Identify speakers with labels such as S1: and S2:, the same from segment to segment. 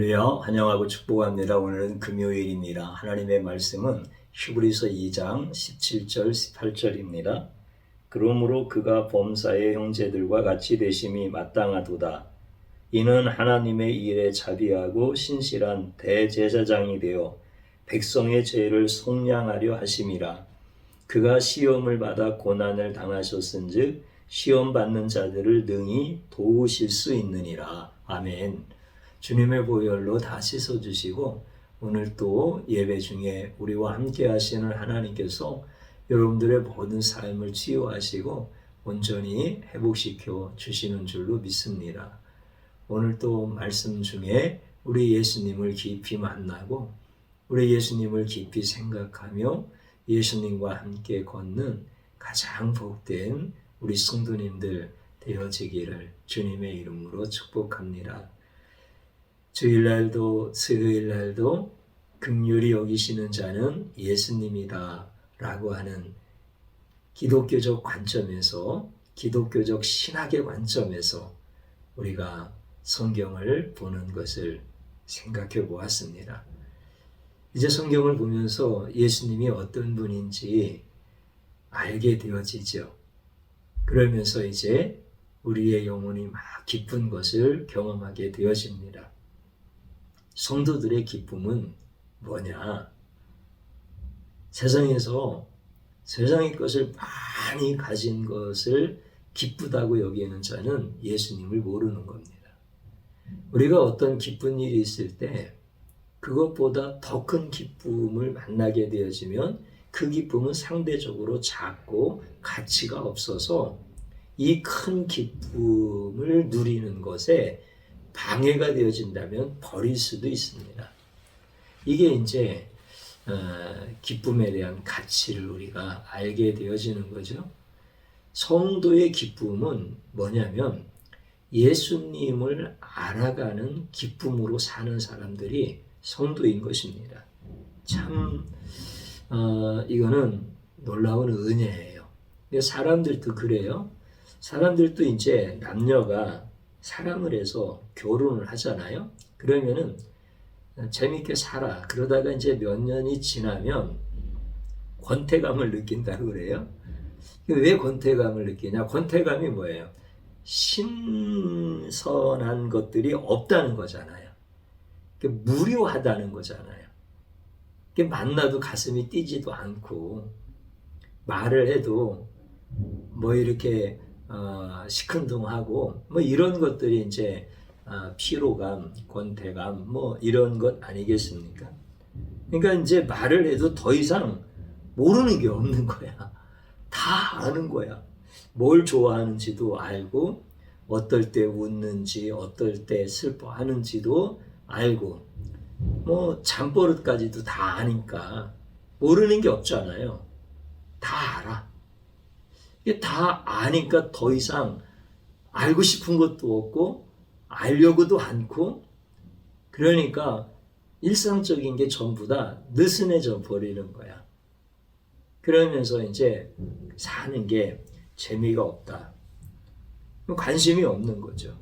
S1: 할렐루야, 환영하고 축복합니다. 오늘은 금요일입니다. 하나님의 말씀은 히브리서 2장 17절 18절입니다. 그러므로 그가 범사의 형제들과 같이 되심이 마땅하도다. 이는 하나님의 일에 자비하고 신실한 대제사장이 되어 백성의 죄를 속량하려 하심이라. 그가 시험을 받아 고난을 당하셨은즉 시험 받는 자들을 능히 도우실 수 있느니라. 아멘. 주님의 보혈로 다 씻어주시고 오늘 또 예배 중에 우리와 함께 하시는 하나님께서 여러분들의 모든 삶을 치유하시고 온전히 회복시켜 주시는 줄로 믿습니다. 오늘 또 말씀 중에 우리 예수님을 깊이 만나고 우리 예수님을 깊이 생각하며 예수님과 함께 걷는 가장 복된 우리 성도님들 되어지기를 주님의 이름으로 축복합니다. 주일날도 수요일날도 긍휼히 여기시는 자는 예수님이다 라고 하는 기독교적 관점에서, 기독교적 신학의 관점에서 우리가 성경을 보는 것을 생각해 보았습니다. 이제 성경을 보면서 예수님이 어떤 분인지 알게 되어지죠. 그러면서 이제 우리의 영혼이 막 기쁜 것을 경험하게 되어집니다. 성도들의 기쁨은 뭐냐? 세상에서 세상의 것을 많이 가진 것을 기쁘다고 여기는 자는 예수님을 모르는 겁니다. 우리가 어떤 기쁜 일이 있을 때 그것보다 더 큰 기쁨을 만나게 되어지면 그 기쁨은 상대적으로 작고 가치가 없어서 이 큰 기쁨을 누리는 것에 방해가 되어진다면 버릴 수도 있습니다. 이게 이제 기쁨에 대한 가치를 우리가 알게 되어지는 거죠. 성도의 기쁨은 뭐냐면 예수님을 알아가는 기쁨으로 사는 사람들이 성도인 것입니다. 참 이거는 놀라운 은혜예요. 사람들도 그래요. 사람들도 이제 남녀가 사랑을 해서 결혼을 하잖아요. 그러면은 재밌게 살아. 그러다가 이제 몇 년이 지나면 권태감을 느낀다고 그래요. 왜 권태감을 느끼냐? 권태감이 뭐예요? 신선한 것들이 없다는 거잖아요. 무료하다는 거잖아요. 만나도 가슴이 뛰지도 않고 말을 해도 뭐 이렇게 시큰둥하고 뭐 이런 것들이 이제 피로감, 권태감 뭐 이런 것 아니겠습니까? 그러니까 이제 말을 해도 더 이상 모르는 게 없는 거야. 다 아는 거야. 뭘 좋아하는지도 알고 어떨 때 웃는지 어떨 때 슬퍼하는지도 알고 뭐 잠버릇까지도 다 아니까 모르는 게 없잖아요. 다 알아. 이게 다 아니까 더 이상 알고 싶은 것도 없고 알려고도 않고 그러니까 일상적인 게 전부 다 느슨해져 버리는 거야. 그러면서 이제 사는 게 재미가 없다. 관심이 없는 거죠.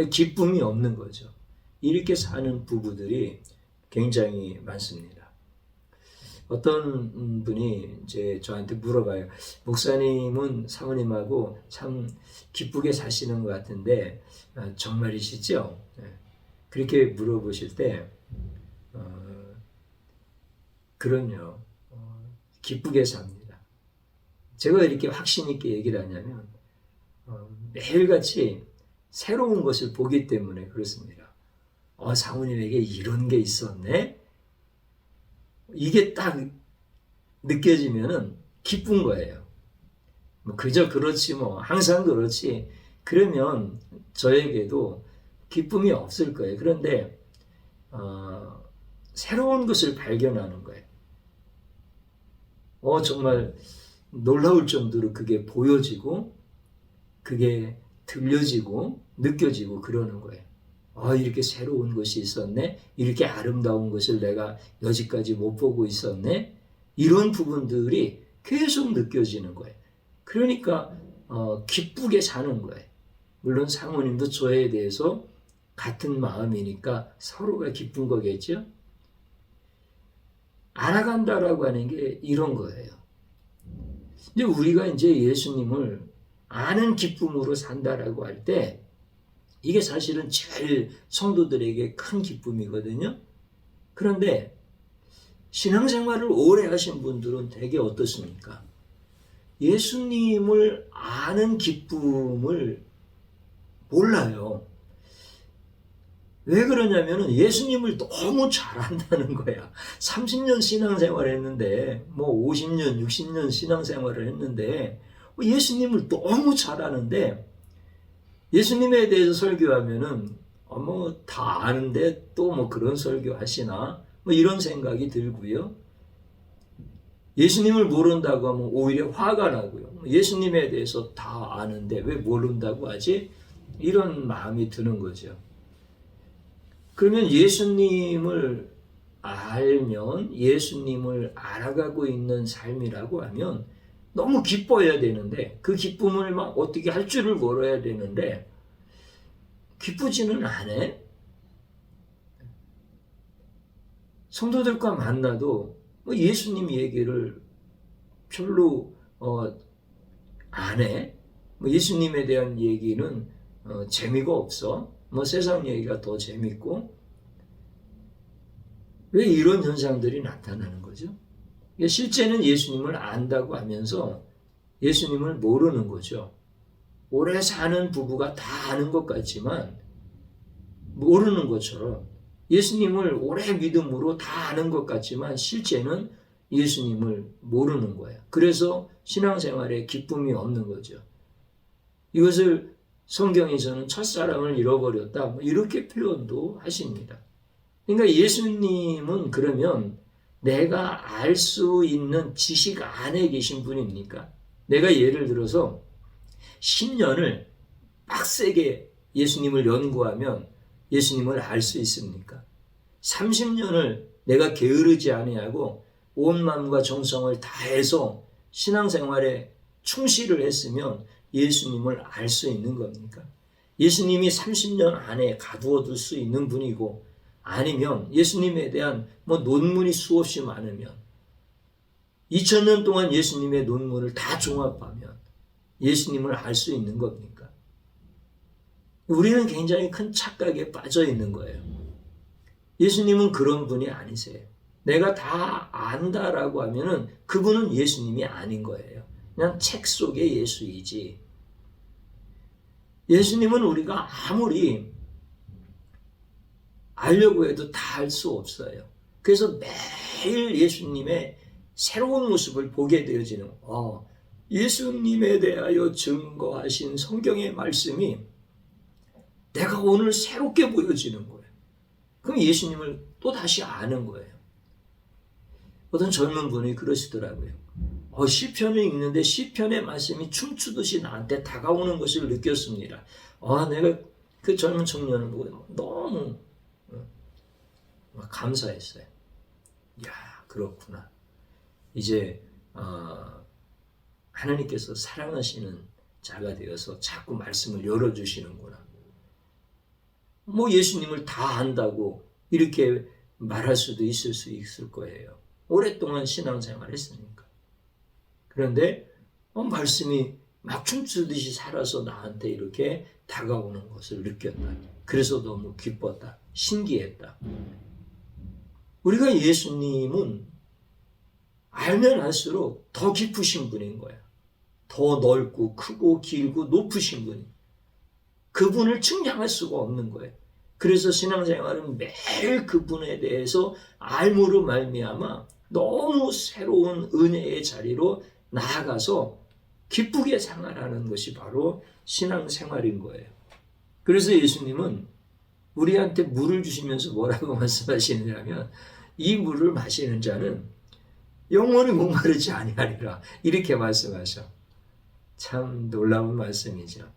S1: 기쁨이 없는 거죠. 이렇게 사는 부부들이 굉장히 많습니다. 어떤 분이 이제 저한테 물어봐요. 목사님은 사모님하고 참 기쁘게 사시는 것 같은데 정말이시죠? 그렇게 물어보실 때 그럼요. 기쁘게 삽니다. 제가 이렇게 확신 있게 얘기를 하냐면 매일같이 새로운 것을 보기 때문에 그렇습니다. 사모님에게 이런 게 있었네? 이게 딱 느껴지면은 기쁜 거예요. 뭐 그저 그렇지 뭐 항상 그렇지. 그러면 저에게도 기쁨이 없을 거예요. 그런데 새로운 것을 발견하는 거예요. 정말 놀라울 정도로 그게 보여지고 그게 들려지고 느껴지고 그러는 거예요. 이렇게 새로운 것이 있었네. 이렇게 아름다운 것을 내가 여지까지 못 보고 있었네. 이런 부분들이 계속 느껴지는 거예요. 그러니까 기쁘게 사는 거예요. 물론 사모님도 저에 대해서 같은 마음이니까 서로가 기쁜 거겠죠. 알아간다라고 하는 게 이런 거예요. 이제 우리가 이제 예수님을 아는 기쁨으로 산다라고 할 때 이게 사실은 제일 성도들에게 큰 기쁨이거든요. 그런데 신앙생활을 오래 하신 분들은 되게 어떻습니까? 예수님을 아는 기쁨을 몰라요. 왜 그러냐면은 예수님을 너무 잘 안다는 거야. 30년 신앙생활을 했는데, 뭐 50년, 60년 신앙생활을 했는데, 예수님을 너무 잘 아는데, 예수님에 대해서 설교하면은, 뭐 다 아는데 또 뭐 그런 설교 하시나? 뭐 이런 생각이 들고요. 예수님을 모른다고 하면 오히려 화가 나고요. 예수님에 대해서 다 아는데 왜 모른다고 하지? 이런 마음이 드는 거죠. 그러면 예수님을 알면 예수님을 알아가고 있는 삶이라고 하면 너무 기뻐해야 되는데 그 기쁨을 막 어떻게 할 줄을 몰라야 되는데 기쁘지는 않아. 성도들과 만나도 뭐 예수님 얘기를 별로 안 해. 뭐 예수님에 대한 얘기는 재미가 없어. 뭐 세상 얘기가 더 재밌고. 왜 이런 현상들이 나타나는 거죠? 실제는 예수님을 안다고 하면서 예수님을 모르는 거죠. 오래 사는 부부가 다 아는 것 같지만 모르는 것처럼 예수님을 오래 믿음으로 다 아는 것 같지만 실제는 예수님을 모르는 거예요. 그래서 신앙생활에 기쁨이 없는 거죠. 이것을 성경에서는 첫사랑을 잃어버렸다 뭐 이렇게 표현도 하십니다. 그러니까 예수님은 그러면 내가 알 수 있는 지식 안에 계신 분입니까? 내가 예를 들어서 10년을 빡세게 예수님을 연구하면 예수님을 알 수 있습니까? 30년을 내가 게으르지 아니하고 온 마음과 정성을 다해서 신앙생활에 충실을 했으면 예수님을 알 수 있는 겁니까? 예수님이 30년 안에 가두어둘 수 있는 분이고 아니면 예수님에 대한 뭐 논문이 수없이 많으면 2000년 동안 예수님의 논문을 다 종합하면 예수님을 알 수 있는 겁니까? 우리는 굉장히 큰 착각에 빠져 있는 거예요. 예수님은 그런 분이 아니세요. 내가 다 안다라고 하면은 그분은 예수님이 아닌 거예요. 그냥 책 속의 예수이지. 예수님은 우리가 아무리 알려고 해도 다 알 수 없어요. 그래서 매일 예수님의 새로운 모습을 보게 되어지는 예수님에 대하여 증거하신 성경의 말씀이 내가 오늘 새롭게 보여지는 거예요. 그럼 예수님을 또 다시 아는 거예요. 어떤 젊은 분이 그러시더라고요. 시편을 읽는데 시편의 말씀이 춤추듯이 나한테 다가오는 것을 느꼈습니다. 내가 그 젊은 청년을 보고 너무 감사했어요. 야, 그렇구나. 이제 하나님께서 사랑하시는 자가 되어서 자꾸 말씀을 열어주시는구나. 뭐 예수님을 다 안다고 이렇게 말할 수도 있을 거예요. 오랫동안 신앙생활 했으니까. 그런데 말씀이 막 춤추듯이 살아서 나한테 이렇게 다가오는 것을 느꼈다. 그래서 너무 기뻤다. 신기했다. 우리가 예수님은 알면 알수록 더 깊으신 분인 거야. 더 넓고 크고 길고 높으신 분이. 그분을 측량할 수가 없는 거예요. 그래서 신앙생활은 매일 그분에 대해서 알므로 말미암아 너무 새로운 은혜의 자리로 나아가서 기쁘게 생활하는 것이 바로 신앙생활인 거예요. 그래서 예수님은 우리한테 물을 주시면서 뭐라고 말씀하시느냐면 이 물을 마시는 자는 영원히 목마르지 아니하리라 이렇게 말씀하셔. 참 놀라운 말씀이죠.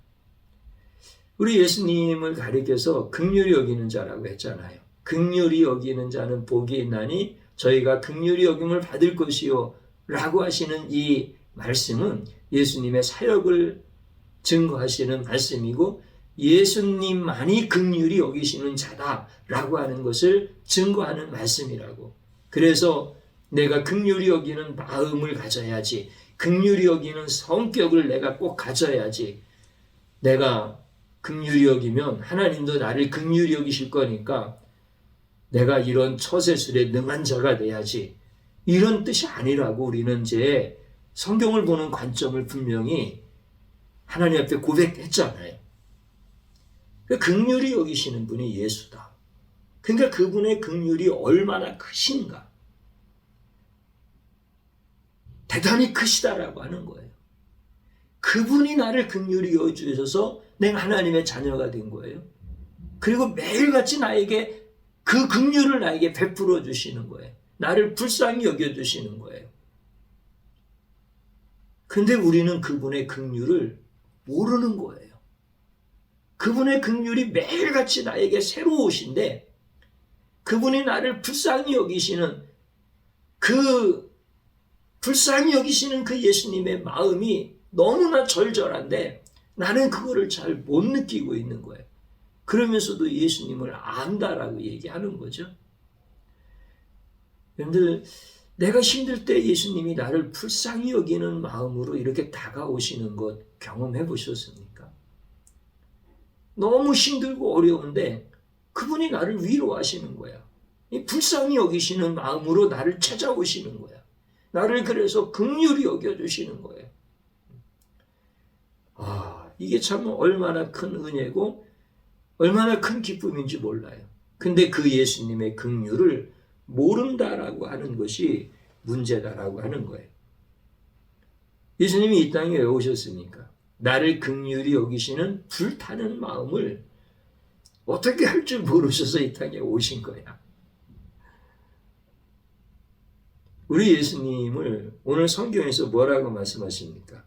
S1: 우리 예수님을 가리켜서 긍휼히 여기는 자라고 했잖아요. 긍휼히 여기는 자는 복이 있나니 저희가 긍휼히 여김을 받을 것이요 라고 하시는 이 말씀은 예수님의 사역을 증거하시는 말씀이고 예수님만이 긍휼히 여기시는 자다라고 하는 것을 증거하는 말씀이라고. 그래서 내가 긍휼히 여기는 마음을 가져야지, 긍휼히 여기는 성격을 내가 꼭 가져야지. 내가 긍휼히 여기면 하나님도 나를 긍휼히 여기실 거니까 내가 이런 처세술에 능한 자가 돼야지, 이런 뜻이 아니라고 우리는 이제 성경을 보는 관점을 분명히 하나님 앞에 고백했잖아요. 긍휼히 여기시는 분이 예수다. 그러니까 그분의 긍휼이 얼마나 크신가, 대단히 크시다라고 하는 거예요. 그분이 나를 긍휼히 여겨주셔서 내가 하나님의 자녀가 된 거예요. 그리고 매일같이 나에게 그 긍휼을 나에게 베풀어 주시는 거예요. 나를 불쌍히 여겨주시는 거예요. 근데 우리는 그분의 긍휼을 모르는 거예요. 그분의 긍휼이 매일같이 나에게 새로우신데, 그분이 나를 불쌍히 여기시는 그 예수님의 마음이 너무나 절절한데 나는 그거를 잘 못 느끼고 있는 거예요. 그러면서도 예수님을 안다라고 얘기하는 거죠. 여러분들, 내가 힘들 때 예수님이 나를 불쌍히 여기는 마음으로 이렇게 다가오시는 것 경험해 보셨습니까? 너무 힘들고 어려운데 그분이 나를 위로하시는 거야. 이 불쌍히 여기시는 마음으로 나를 찾아오시는 거야. 나를 그래서 긍휼히 여겨주시는 거예요. 이게 참 얼마나 큰 은혜고 얼마나 큰 기쁨인지 몰라요. 근데 그 예수님의 긍휼을 모른다라고 하는 것이 문제다라고 하는 거예요. 예수님이 이 땅에 왜 오셨습니까? 나를 긍휼히 여기시는 불타는 마음을 어떻게 할 줄 모르셔서 이 땅에 오신 거야. 우리 예수님을 오늘 성경에서 뭐라고 말씀하십니까?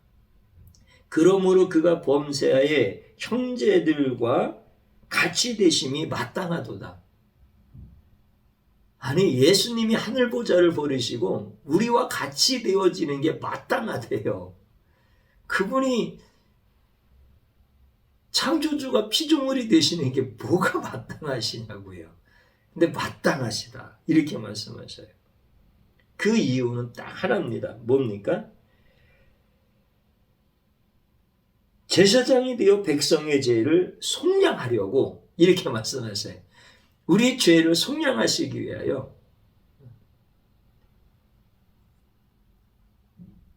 S1: 그러므로 그가 범사의 형제들과 같이 되심이 마땅하도다. 아니, 예수님이 하늘 보좌를 버리시고 우리와 같이 되어지는 게 마땅하대요. 그분이 창조주가 피조물이 되시는 게 뭐가 마땅하시냐고요. 근데 마땅하시다, 이렇게 말씀하셔요. 그 이유는 딱 하나입니다. 뭡니까? 제사장이 되어 백성의 죄를 속량하려고, 이렇게 말씀하세요. 우리 죄를 속량하시기 위하여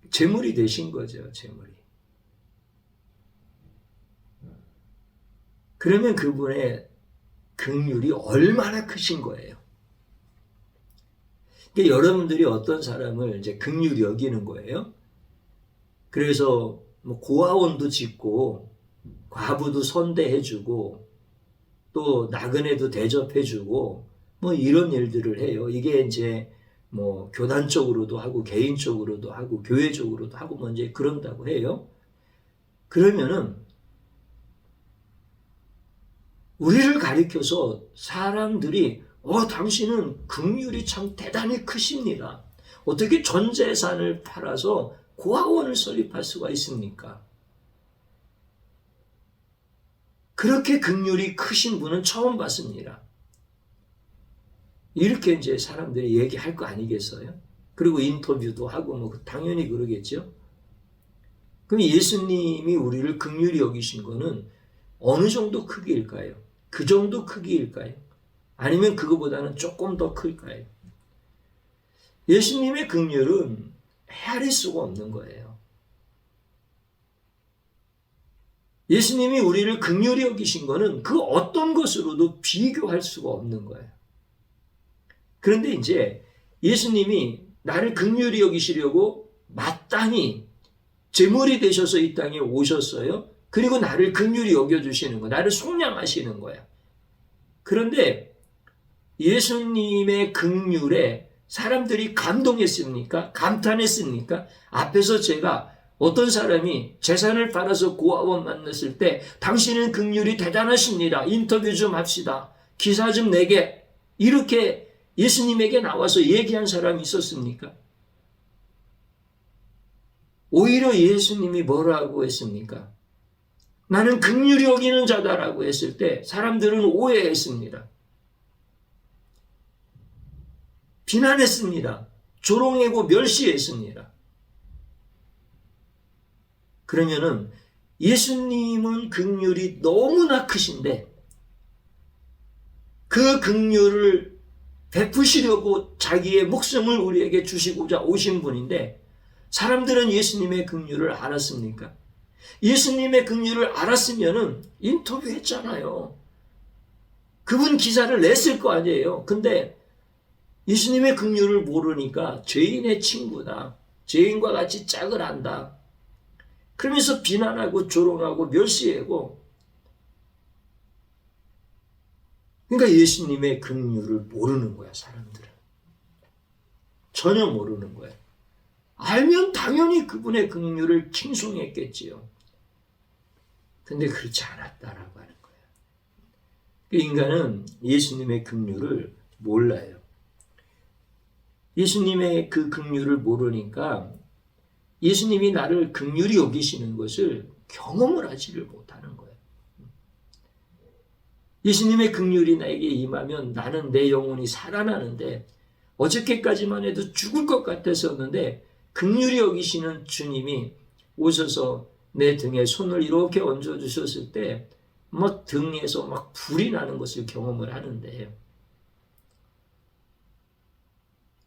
S1: 제물이 되신 거죠. 제물이. 그러면 그분의 긍휼이 얼마나 크신 거예요. 그러니까 여러분들이 어떤 사람을 이제 긍휼히 여기는 거예요. 그래서 뭐 고아원도 짓고 과부도 선대해주고 또 나그네도 대접해주고 뭐 이런 일들을 해요. 이게 이제 뭐 교단적으로도 하고 개인적으로도 하고 교회적으로도 하고 뭐 이제 그런다고 해요. 그러면은 우리를 가리켜서 사람들이 당신은 긍휼이 참 대단히 크십니다. 어떻게 전 재산을 팔아서 고아원을 설립할 수가 있습니까? 그렇게 긍휼이 크신 분은 처음 봤습니다. 이렇게 이제 사람들이 얘기할 거 아니겠어요? 그리고 인터뷰도 하고 뭐 당연히 그러겠죠. 그럼 예수님이 우리를 긍휼히 여기신 거는 어느 정도 크기일까요? 그 정도 크기일까요? 아니면 그거보다는 조금 더 클까요? 예수님의 긍휼은 헤아릴 수가 없는 거예요. 예수님이 우리를 긍휼히 여기신 거는 그 어떤 것으로도 비교할 수가 없는 거예요. 그런데 이제 예수님이 나를 긍휼히 여기시려고 마땅히 제물이 되셔서 이 땅에 오셨어요. 그리고 나를 긍휼히 여겨주시는 거예요. 나를 속량하시는 거예요. 그런데 예수님의 긍휼에 사람들이 감동했습니까? 감탄했습니까? 앞에서 제가 어떤 사람이 재산을 팔아서 고아원 만났을 때 당신은 긍휼이 대단하십니다. 인터뷰 좀 합시다. 기사 좀 내게. 이렇게 예수님에게 나와서 얘기한 사람이 있었습니까? 오히려 예수님이 뭐라고 했습니까? 나는 긍휼히 여기는 자다라고 했을 때 사람들은 오해했습니다. 비난했습니다. 조롱하고 멸시했습니다. 그러면은 예수님은 긍휼이 너무나 크신데 그 긍휼을 베푸시려고 자기의 목숨을 우리에게 주시고자 오신 분인데 사람들은 예수님의 긍휼을 알았습니까? 예수님의 긍휼을 알았으면은 인터뷰했잖아요. 그분 기사를 냈을 거 아니에요. 근데 예수님의 긍휼을 모르니까 죄인의 친구다. 죄인과 같이 짝을 한다. 그러면서 비난하고 조롱하고 멸시하고, 그러니까 예수님의 긍휼을 모르는 거야, 사람들은. 전혀 모르는 거야. 알면 당연히 그분의 긍휼을 칭송했겠지요. 근데 그렇지 않았다라고 하는 거예요. 그 인간은 예수님의 긍휼을 몰라요. 예수님의 그 긍휼을 모르니까 예수님이 나를 긍휼히 여기시는 것을 경험을 하지를 못하는 거예요. 예수님의 긍휼이 나에게 임하면 나는 내 영혼이 살아나는데 어저께까지만 해도 죽을 것 같았었는데 긍휼히 여기시는 주님이 오셔서 내 등에 손을 이렇게 얹어주셨을 때 막 등에서 막 불이 나는 것을 경험을 하는데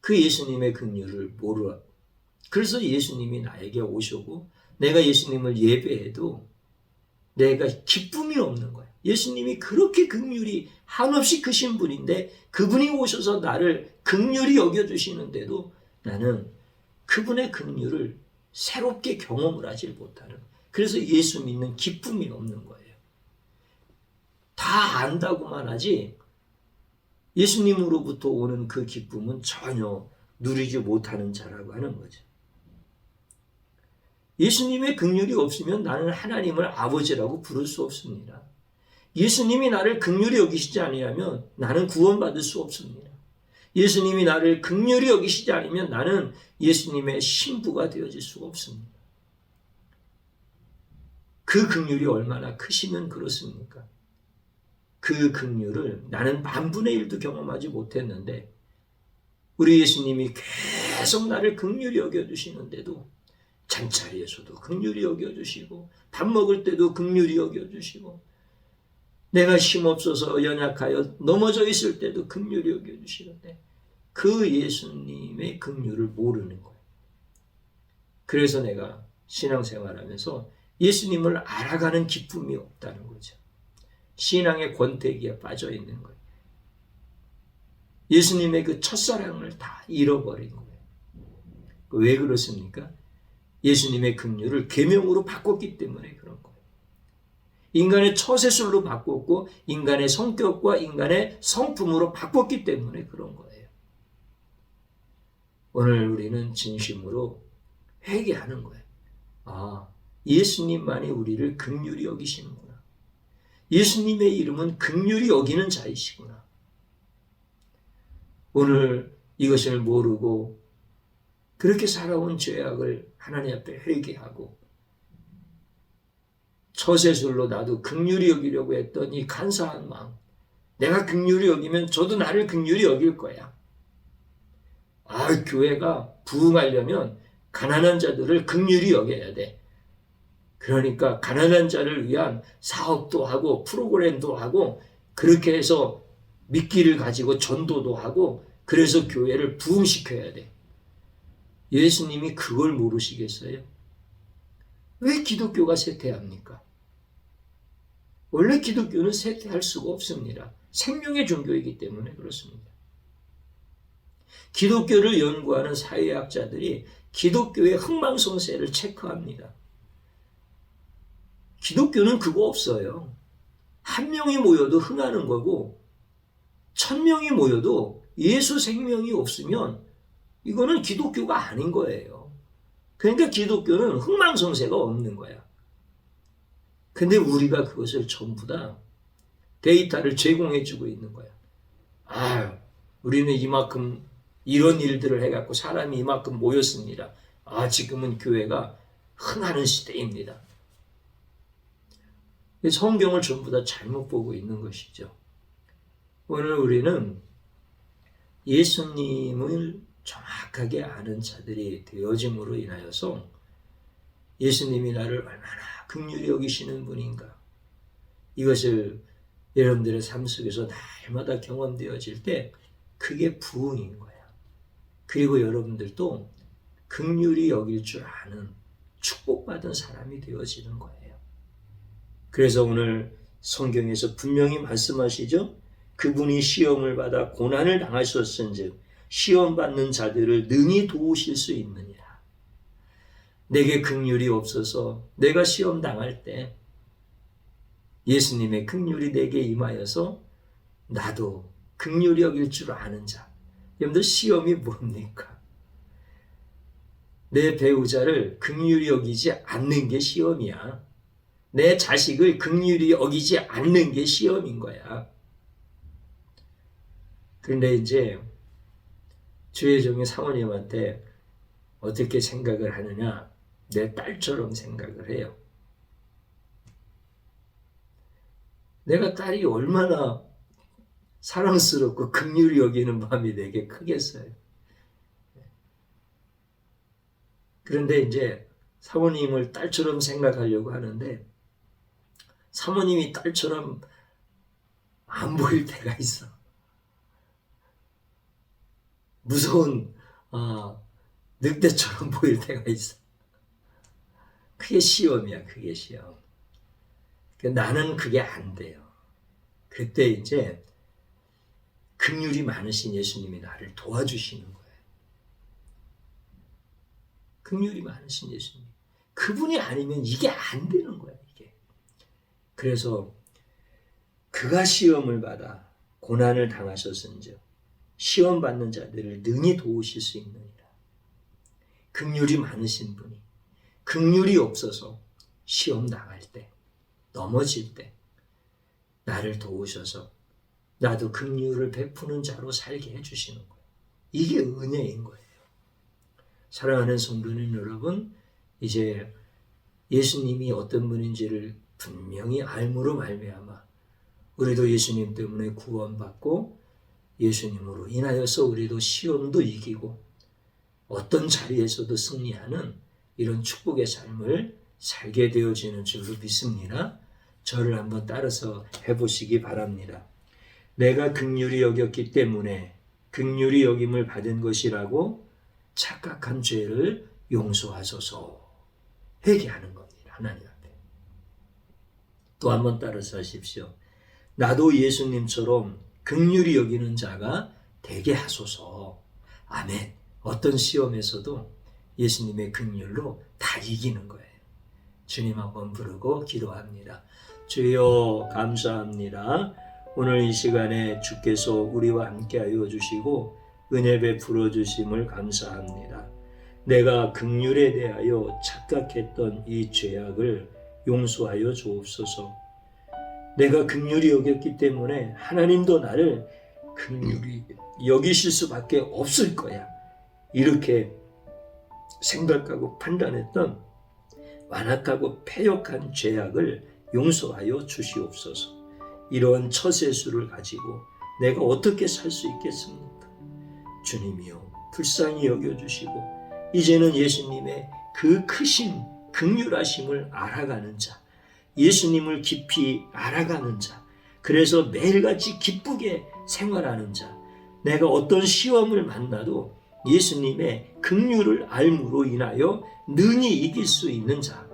S1: 그 예수님의 긍휼을 모르라. 그래서 예수님이 나에게 오시고 내가 예수님을 예배해도 내가 기쁨이 없는 거야. 예수님이 그렇게 긍휼이 한없이 크신 분인데 그분이 오셔서 나를 긍휼히 여겨주시는데도 나는 그분의 긍휼을 새롭게 경험을 하지 못하는, 그래서 예수 믿는 기쁨이 없는 거예요. 다 안다고만 하지 예수님으로부터 오는 그 기쁨은 전혀 누리지 못하는 자라고 하는 거죠. 예수님의 긍휼이 없으면 나는 하나님을 아버지라고 부를 수 없습니다. 예수님이 나를 긍휼히 여기시지 아니하면 나는 구원받을 수 없습니다. 예수님이 나를 긍휼히 여기시지 않으면 나는 예수님의 신부가 되어질 수가 없습니다. 그 긍휼이 얼마나 크시면 그렇습니까? 그 긍휼을 나는 1/1000도 경험하지 못했는데 우리 예수님이 계속 나를 긍휼히 여겨주시는데도 잠자리에서도 긍휼히 여겨주시고 밥 먹을 때도 긍휼히 여겨주시고 내가 힘없어서 연약하여 넘어져 있을 때도 긍휼히 여겨주시는데 그 예수님의 긍휼을 모르는 거예요. 그래서 내가 신앙생활하면서 예수님을 알아가는 기쁨이 없다는 거죠. 신앙의 권태기에 빠져 있는 거예요. 예수님의 그 첫사랑을 다 잃어버린 거예요. 왜 그렇습니까? 예수님의 긍휼을 계명으로 바꿨기 때문에 그런 거예요. 인간의 처세술로 바꿨고 인간의 성격과 인간의 성품으로 바꿨기 때문에 그런 거예요. 오늘 우리는 진심으로 회개하는 거예요. 아, 예수님만이 우리를 긍휼히 여기시는구나. 예수님의 이름은 긍휼히 여기는 자이시구나. 오늘 이것을 모르고 그렇게 살아온 죄악을 하나님 앞에 회개하고 처세술로 나도 긍휼히 여기려고 했던 이 간사한 마음, 내가 긍휼히 여기면 저도 나를 긍휼히 여길 거야. 교회가 부흥하려면 가난한 자들을 긍휼히 여겨야 돼. 그러니까 가난한 자를 위한 사업도 하고 프로그램도 하고 그렇게 해서 미끼를 가지고 전도도 하고 그래서 교회를 부흥시켜야 돼. 예수님이 그걸 모르시겠어요? 왜 기독교가 쇠퇴합니까? 원래 기독교는 쇠퇴할 수가 없습니다. 생명의 종교이기 때문에 그렇습니다. 기독교를 연구하는 사회학자들이 기독교의 흥망성쇠를 체크합니다. 기독교는 그거 없어요. 1명이 모여도 흥하는 거고 1000명이 모여도 예수 생명이 없으면 이거는 기독교가 아닌 거예요. 그러니까 기독교는 흥망성쇠가 없는 거야. 근데 우리가 그것을 전부 다 데이터를 제공해주고 있는 거야. 우리는 이만큼 이런 일들을 해갖고 사람이 이만큼 모였습니다. 지금은 교회가 흥하는 시대입니다. 성경을 전부 다 잘못 보고 있는 것이죠. 오늘 우리는 예수님을 정확하게 아는 자들이 되어짐으로 인하여서 예수님이 나를 얼마나 긍휼히 여기시는 분인가, 이것을 여러분들의 삶 속에서 날마다 경험되어질 때 그게 부흥인 거야. 그리고 여러분들도 긍휼히 여길 줄 아는 축복받은 사람이 되어지는 거예요. 그래서 오늘 성경에서 분명히 말씀하시죠. 그분이 시험을 받아 고난을 당하셨은즉 시험 받는 자들을 능히 도우실 수 있느니라. 내게 긍휼이 없어서 내가 시험 당할 때 예수님의 긍휼이 내게 임하여서 나도 긍휼히 여길 줄 아는 자. 여러분들, 시험이 뭡니까? 내 배우자를 긍휼히 여기지 않는 게 시험이야. 내 자식을 긍휼히 여기지 않는 게 시험인 거야. 그런데 이제 주의 종이 사모님한테 어떻게 생각을 하느냐? 내 딸처럼 생각을 해요. 내가 딸이 얼마나 사랑스럽고 긍휼히 여기는 마음이 내게 크겠어요. 그런데 이제 사모님을 딸처럼 생각하려고 하는데 사모님이 딸처럼 안 보일 때가 있어. 무서운 늑대처럼 보일 때가 있어. 그게 시험이야. 그게 시험. 나는 그게 안 돼요. 그때 이제 긍휼이 많으신 예수님이 나를 도와주시는 거예요. 긍휼이 많으신 예수님. 그분이 아니면 이게 안 되는 거야. 이게. 그래서 그가 시험을 받아 고난을 당하셨은즉 시험 받는 자들을 능히 도우실 수 있느니라. 긍휼이 많으신 분이 긍휼이 없어서 시험 당할 때, 넘어질 때 나를 도우셔서 나도 긍휼을 베푸는 자로 살게 해주시는 거예요. 이게 은혜인 거예요. 사랑하는 성도님 여러분, 이제 예수님이 어떤 분인지를 분명히 알므로 말미암아 우리도 예수님 때문에 구원받고 예수님으로 인하여서 우리도 시험도 이기고 어떤 자리에서도 승리하는 이런 축복의 삶을 살게 되어지는 줄로 믿습니다. 저를 한번 따라서 해보시기 바랍니다. 내가 긍휼히 여겼기 때문에 긍휼히 여김을 받은 것이라고 착각한 죄를 용서하소서. 회개하는 겁니다. 하나님 앞에. 또 한번 따라서 하십시오. 나도 예수님처럼 긍휼히 여기는 자가 되게 하소서. 아멘. 어떤 시험에서도 예수님의 긍휼로 다 이기는 거예요. 주님 한번 부르고 기도합니다. 주여 감사합니다. 오늘 이 시간에 주께서 우리와 함께하여 주시고 은혜 베풀어 주심을 감사합니다. 내가 긍휼에 대하여 착각했던 이 죄악을 용서하여 주옵소서. 내가 긍휼히 여겼기 때문에 하나님도 나를 긍휼히 여기실 수밖에 없을 거야. 이렇게 생각하고 판단했던 완악하고 패역한 죄악을 용서하여 주시옵소서. 이러한 처세술을 가지고 내가 어떻게 살 수 있겠습니까? 주님이여 불쌍히 여겨주시고 이제는 예수님의 그 크신 긍휼하심을 알아가는 자, 예수님을 깊이 알아가는 자, 그래서 매일같이 기쁘게 생활하는 자, 내가 어떤 시험을 만나도 예수님의 긍휼을 알므로 인하여 능히 이길 수 있는 자,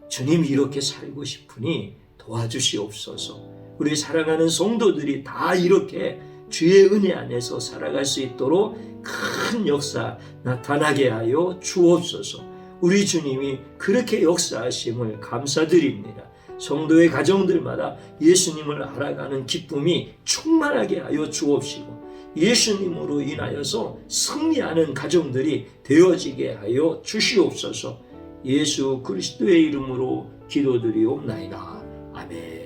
S1: 주님 이렇게 살고 싶으니 도와주시옵소서. 우리 사랑하는 성도들이 다 이렇게 주의 은혜 안에서 살아갈 수 있도록 큰 역사 나타나게 하여 주옵소서. 우리 주님이 그렇게 역사하심을 감사드립니다. 성도의 가정들마다 예수님을 알아가는 기쁨이 충만하게 하여 주옵시고 예수님으로 인하여서 승리하는 가정들이 되어지게 하여 주시옵소서. 예수 그리스도의 이름으로 기도드리옵나이다. 아멘.